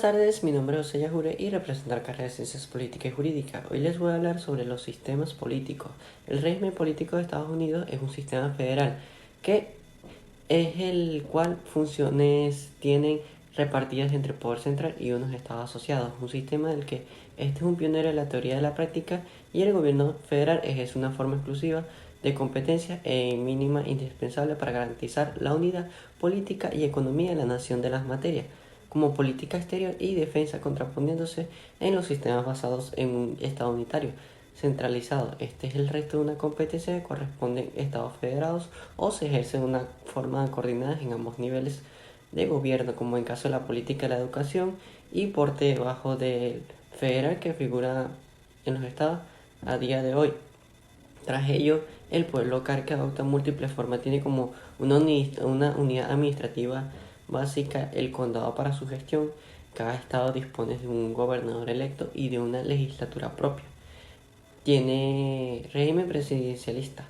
Buenas tardes, mi nombre es José Yajure y represento la carrera de Ciencias Políticas y Jurídicas. Hoy les voy a hablar sobre los sistemas políticos. El régimen político de Estados Unidos es un sistema federal que es el cual funciones tienen repartidas entre poder central y unos estados asociados. Un sistema del que este es un pionero en la teoría de la práctica y el gobierno federal ejerce una forma exclusiva de competencia e mínima indispensable para garantizar la unidad política y economía de la nación de las materias, como política exterior y defensa, contraponiéndose en los sistemas basados en un Estado unitario centralizado. Este es el resto de una competencia que corresponden a estados federados o se ejerce de una forma coordinada en ambos niveles de gobierno, como en caso de la política de la educación y por debajo del federal que figura en los estados a día de hoy. Tras ello, el poder local, que adopta múltiples formas, tiene como una unidad administrativa básica el condado para su gestión. Cada estado dispone de un gobernador electo y de una legislatura propia. Tiene régimen presidencialista.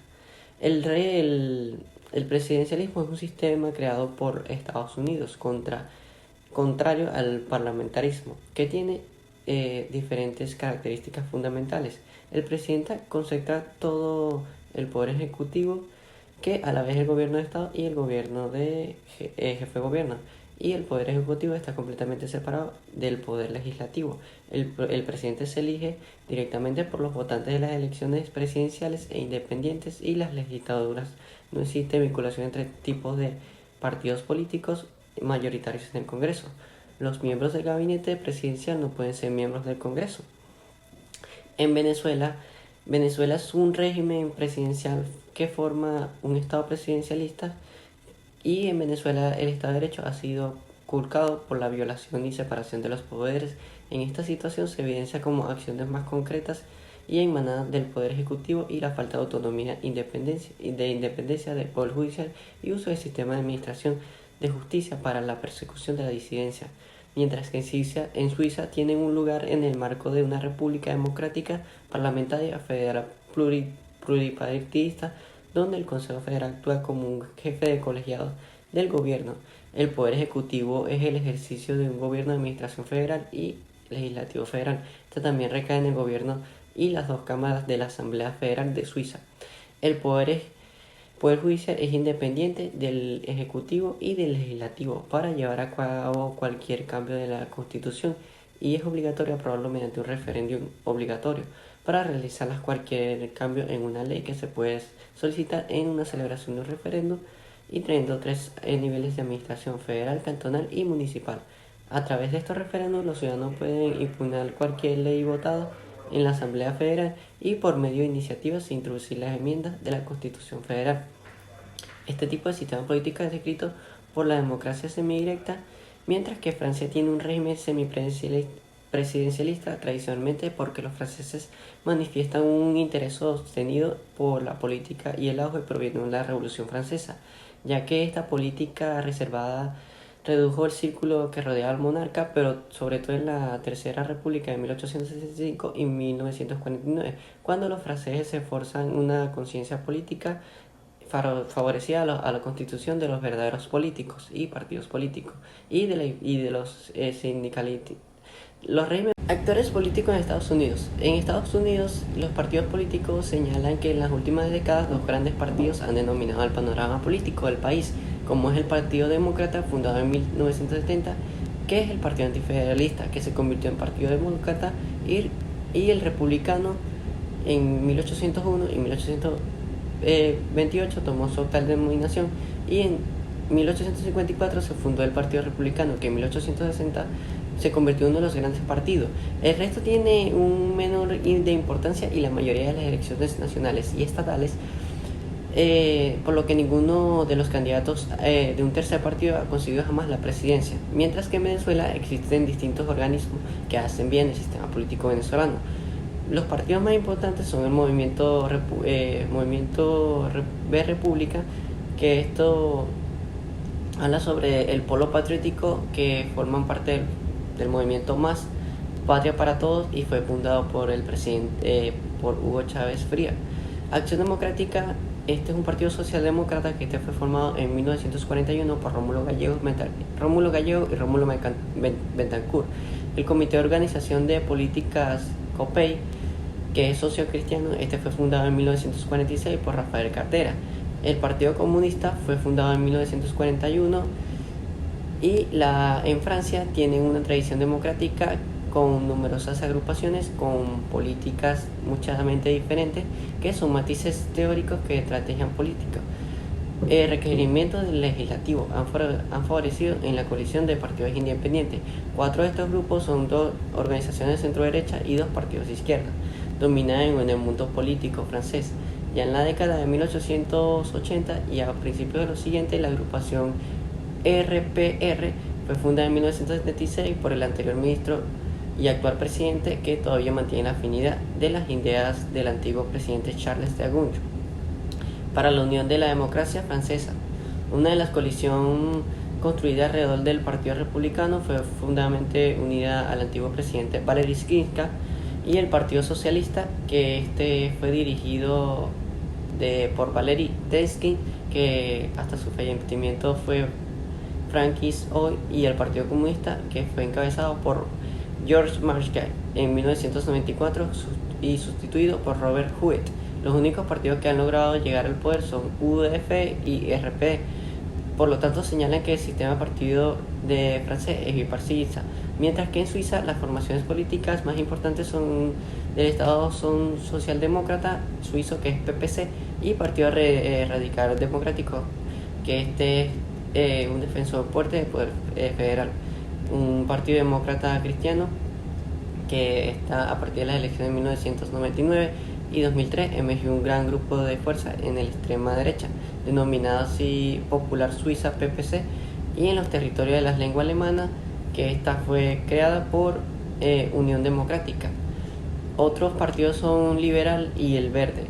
El presidencialismo es un sistema creado por Estados Unidos contrario al parlamentarismo, que tiene diferentes características fundamentales. El presidente concentra todo el poder ejecutivo, que a la vez el gobierno de Estado y el gobierno de jefe de gobierno, y el poder ejecutivo está completamente separado del poder legislativo. El presidente se elige directamente por los votantes de las elecciones presidenciales e independientes y las legislaturas. No existe vinculación entre tipos de partidos políticos mayoritarios en el Congreso. Los miembros del gabinete presidencial no pueden ser miembros del Congreso. En Venezuela es un régimen presidencial que forma un Estado presidencialista, y en Venezuela el Estado de Derecho ha sido culcado por la violación y separación de los poderes. En esta situación se evidencia como acciones más concretas y emanadas del Poder Ejecutivo y la falta de autonomía de independencia del Poder Judicial y uso del sistema de administración de justicia para la persecución de la disidencia. Mientras que en Suiza tienen un lugar en el marco de una república democrática parlamentaria federal pluripartidista, donde el Consejo Federal actúa como un jefe de colegiados del gobierno. El poder ejecutivo es el ejercicio de un gobierno de administración federal y legislativo federal. Este también recae en el gobierno y las dos cámaras de la Asamblea Federal de Suiza. El poder judicial es independiente del ejecutivo y del legislativo para llevar a cabo cualquier cambio de la Constitución, y es obligatorio aprobarlo mediante un referéndum obligatorio para realizar cualquier cambio en una ley, que se puede solicitar en una celebración de un referéndum, y teniendo tres niveles de administración: federal, cantonal y municipal. A través de estos referéndums los ciudadanos pueden impugnar cualquier ley votada en la Asamblea Federal y por medio de iniciativas introducir las enmiendas de la Constitución Federal. Este tipo de sistema político es descrito por la democracia semidirecta, mientras que Francia tiene un régimen semipresidencialista, tradicionalmente porque los franceses manifiestan un interés sostenido por la política y el auge proveniente de la Revolución Francesa, ya que esta política reservada redujo el círculo que rodeaba al monarca, pero sobre todo en la Tercera República de 1865 y 1949, cuando los franceses se forzan una conciencia política favorecida a la constitución de los verdaderos políticos y partidos políticos y de los sindicalistas. Los regímenes actores políticos en Estados Unidos. En Estados Unidos, los partidos políticos señalan que en las últimas décadas dos grandes partidos han denominado el panorama político del país, como es el Partido Demócrata, fundado en 1970, que es el Partido Antifederalista, que se convirtió en Partido Demócrata, y el Republicano en 1801 y 1828 tomó su actual denominación, y en 1854 se fundó el Partido Republicano, que en 1860 se convirtió en uno de los grandes partidos. El resto tiene un menor de importancia y la mayoría de las elecciones nacionales y estatales, por lo que ninguno de los candidatos de un tercer partido ha conseguido jamás la presidencia, mientras que en Venezuela existen distintos organismos que hacen bien el sistema político venezolano. Los partidos más importantes son el Movimiento B República, que esto habla sobre el polo patriótico, que forman parte del movimiento MAS, Patria para Todos, y fue fundado por el presidente por Hugo Chávez Fría. Acción Democrática este es un partido socialdemócrata que fue formado en 1941 por Rómulo Gallego y Rómulo Betancourt. El Comité de Organización de Políticas COPEI, que es sociocristiano, fue fundado en 1946 por Rafael Cartera. El Partido Comunista fue fundado en 1941 y en Francia tienen una tradición democrática con numerosas agrupaciones con políticas muchamente diferentes, que son matices teóricos que estrategian política. Requerimientos del legislativo han favorecido en la coalición de partidos independientes. 4 de estos grupos son 2 organizaciones de centro-derecha y 2 partidos de izquierda, dominadas en el mundo político francés. Ya en la década de 1880 y a principios de los siguientes, la agrupación RPR fue fundada en 1976 por el anterior ministro y actual presidente, que todavía mantiene la afinidad de las ideas del antiguo presidente Charles de Gaulle. Para la Unión de la Democracia Francesa, una de las coaliciones construida alrededor del Partido Republicano fue fundamentalmente unida al antiguo presidente Valéry Giscard y el Partido Socialista, que fue dirigido por Valéry Giscard, que hasta su fallecimiento fue Francis Hoy, y el Partido Comunista, que fue encabezado por Georges Marchais en 1994 y sustituido por Robert Huet. Los únicos partidos que han logrado llegar al poder son UDF y RP. Por lo tanto, señalan que el sistema partido de francés es bipartidista, mientras que en Suiza las formaciones políticas más importantes del Estado son Socialdemócrata Suizo, que es PPC, y Partido Radical Democrático, que es un defensor fuerte del poder federal. Un partido demócrata cristiano que está a partir de las elecciones de 1999 y 2003 emergió un gran grupo de fuerza en la extrema derecha, denominado así Popular Suiza PPC, y en los territorios de las lenguas alemanas, que esta fue creada por Unión Democrática. Otros partidos son Liberal y el Verde.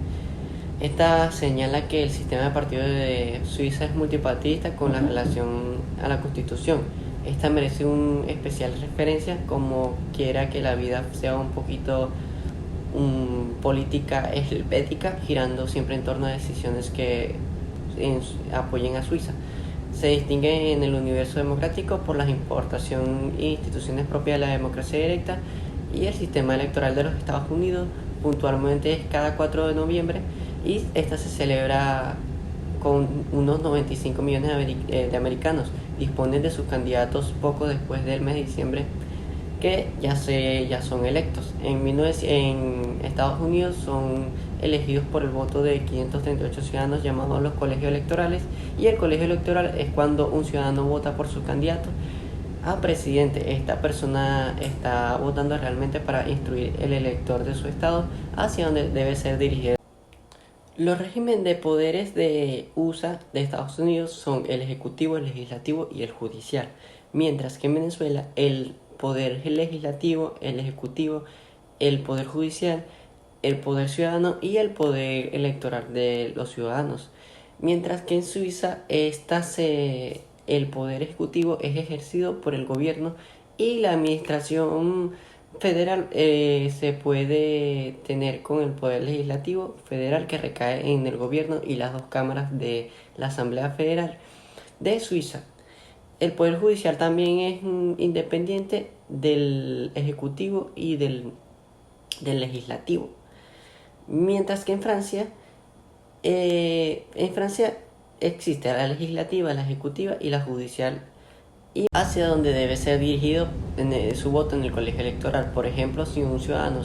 Esta señala que el sistema de partidos de Suiza es multipartidista con la relación a la Constitución. Esta merece una especial referencia, como quiera que la vida sea un poquito política helvética, girando siempre en torno a decisiones que apoyen a Suiza. Se distingue en el universo democrático por la importación e instituciones propias de la democracia directa, y el sistema electoral de los Estados Unidos puntualmente es cada 4 de noviembre, y esta se celebra con unos 95 millones de americanos. Disponen de sus candidatos poco después del mes de diciembre, que ya son electos. En Estados Unidos son elegidos por el voto de 538 ciudadanos, llamados los colegios electorales, y el colegio electoral es cuando un ciudadano vota por su candidato a presidente. Esta persona está votando realmente para instruir el elector de su estado hacia donde debe ser dirigido. Los regímenes de poderes de USA, de Estados Unidos, son el ejecutivo, el legislativo y el judicial, mientras que en Venezuela el poder legislativo, el ejecutivo, el poder judicial, el poder ciudadano y el poder electoral de los ciudadanos. Mientras que en Suiza el poder ejecutivo es ejercido por el gobierno, y la administración federal se puede tener con el poder legislativo federal, que recae en el gobierno y las 2 cámaras de la Asamblea Federal de Suiza. El poder judicial también es independiente del ejecutivo y del legislativo. Mientras que en Francia existe la legislativa, la ejecutiva y la judicial, y hacia donde debe ser dirigido su voto en el colegio electoral. Por ejemplo, si un ciudadano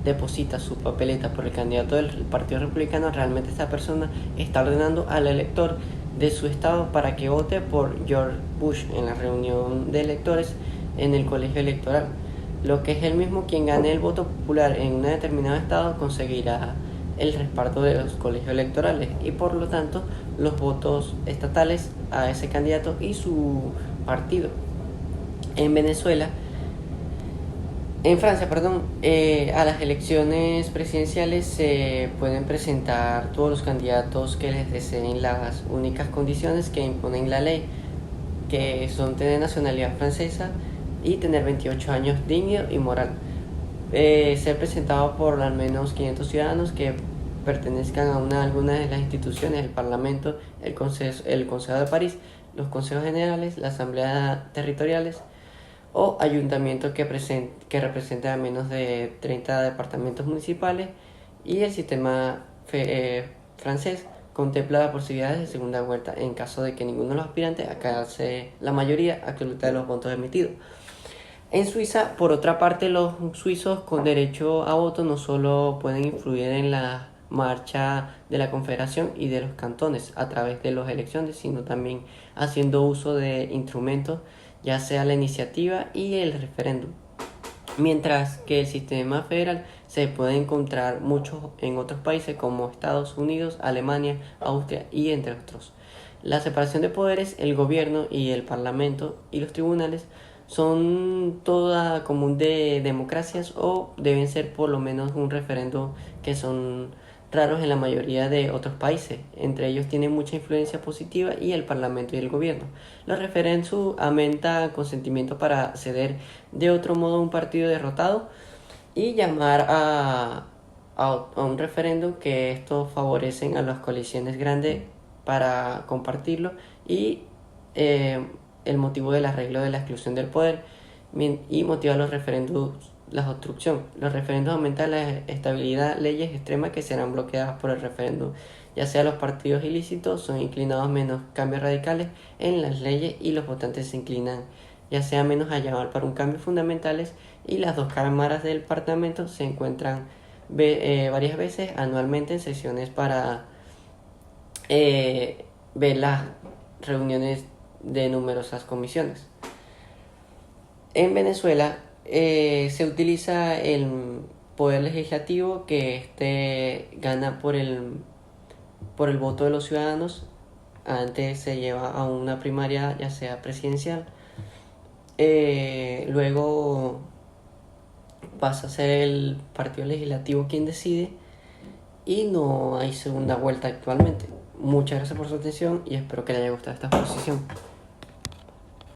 deposita su papeleta por el candidato del Partido Republicano, realmente esta persona está ordenando al elector de su estado para que vote por George Bush en la reunión de electores en el colegio electoral. Lo que es el mismo quien gane el voto popular en un determinado estado conseguirá el respaldo de los colegios electorales, y por lo tanto los votos estatales a ese candidato y su partido. En Francia, a las elecciones presidenciales se pueden presentar todos los candidatos que les deseen las únicas condiciones que imponen la ley, que son tener nacionalidad francesa y tener 28 años digno y moral. Ser presentado por al menos 500 ciudadanos que pertenezcan a alguna de las instituciones, el Parlamento, el Consejo de París, los Consejos Generales, la Asamblea Territoriales o ayuntamientos que representen a menos de 30 departamentos municipales, y el sistema francés contempla la posibilidad de segunda vuelta en caso de que ninguno de los aspirantes alcance la mayoría absoluta de los votos emitidos. En Suiza, por otra parte, los suizos con derecho a voto no solo pueden influir en la marcha de la Confederación y de los cantones a través de las elecciones, sino también haciendo uso de instrumentos, ya sea la iniciativa y el referéndum. Mientras que el sistema federal se puede encontrar mucho en otros países como Estados Unidos, Alemania, Austria y entre otros. La separación de poderes, el gobierno y el parlamento y los tribunales son toda común de democracias o deben ser por lo menos un referendo, que son raros en la mayoría de otros países. Entre ellos tienen mucha influencia positiva y el parlamento y el gobierno. Los referendos aumentan consentimiento para ceder de otro modo a un partido derrotado y llamar a un referéndum, que esto favorecen a las coaliciones grandes para compartirlo, y el motivo del arreglo de la exclusión del poder, y motiva los referendos la obstrucción. Los referendos aumentan la estabilidad, leyes extremas que serán bloqueadas por el referéndum, ya sea los partidos ilícitos son inclinados menos cambios radicales en las leyes y los votantes se inclinan ya sea menos a llamar para un cambio fundamentales, y las dos cámaras del Parlamento se encuentran varias veces anualmente en sesiones para ver las reuniones de numerosas comisiones. En Venezuela se utiliza el poder legislativo, que gana por el voto de los ciudadanos. Antes se lleva a una primaria, ya sea presidencial, luego pasa a ser el partido legislativo quien decide, y no hay segunda vuelta actualmente. Muchas gracias por su atención y espero que les haya gustado esta exposición.